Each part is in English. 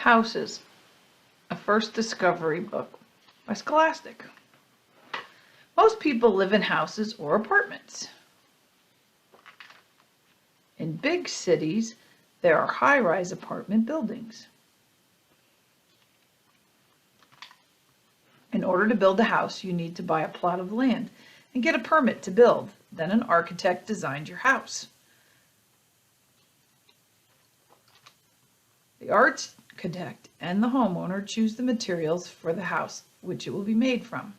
Houses, a first discovery book by Scholastic. Most people live in houses or apartments. In big cities, there are high-rise apartment buildings. In order to build a house, you need to buy a plot of land and get a permit to build. Then an architect designs your house. The architect and the homeowner choose the materials for the house, which it will be made from.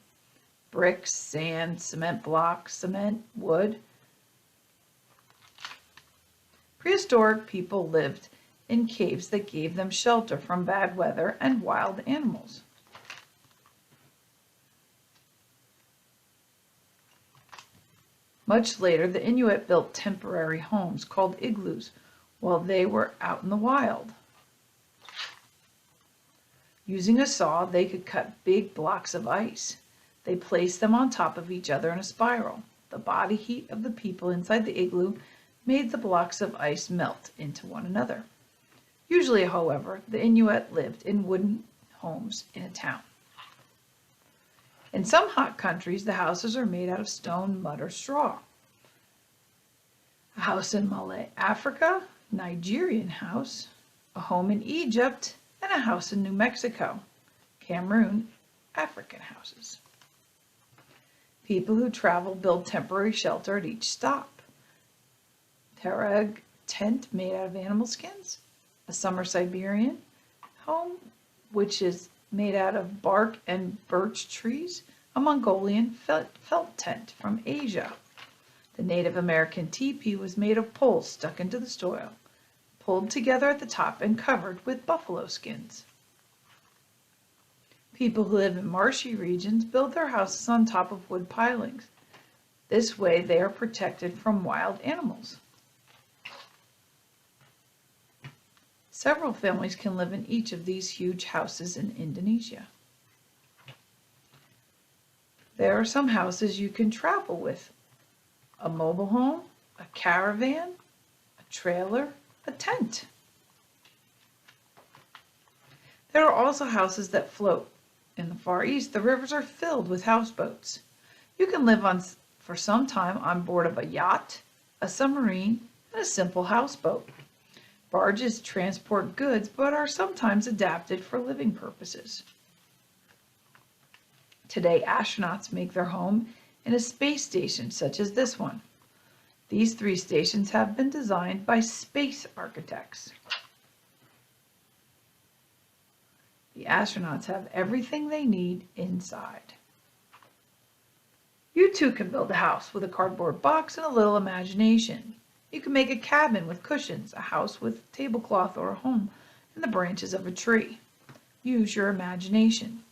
Bricks, sand, cement blocks, cement, wood. Prehistoric people lived in caves that gave them shelter from bad weather and wild animals. Much later, the Inuit built temporary homes called igloos while they were out in the wild. Using a saw, they could cut big blocks of ice. They placed them on top of each other in a spiral. The body heat of the people inside the igloo made the blocks of ice melt into one another. Usually, however, the Inuit lived in wooden homes in a town. In some hot countries, the houses are made out of stone, mud, or straw. A house in Malay Africa, Nigerian house, a home in Egypt, and a house in New Mexico, Cameroon, African houses. People who travel build temporary shelter at each stop. Tereg tent made out of animal skins, a summer Siberian home, which is made out of bark and birch trees, a Mongolian felt tent from Asia. The Native American teepee was made of poles stuck into the soil, pulled together at the top and covered with buffalo skins. People who live in marshy regions build their houses on top of wood pilings. This way they are protected from wild animals. Several families can live in each of these huge houses in Indonesia. There are some houses you can travel with: a mobile home, a caravan, a trailer, a tent. There are also houses that float. In the Far East, the rivers are filled with houseboats. You can live for some time on board of a yacht, a submarine, and a simple houseboat. Barges transport goods but are sometimes adapted for living purposes. Today, astronauts make their home in a space station such as this one. These 3 stations have been designed by space architects. The astronauts have everything they need inside. You too can build a house with a cardboard box and a little imagination. You can make a cabin with cushions, a house with tablecloth, or a home in the branches of a tree. Use your imagination.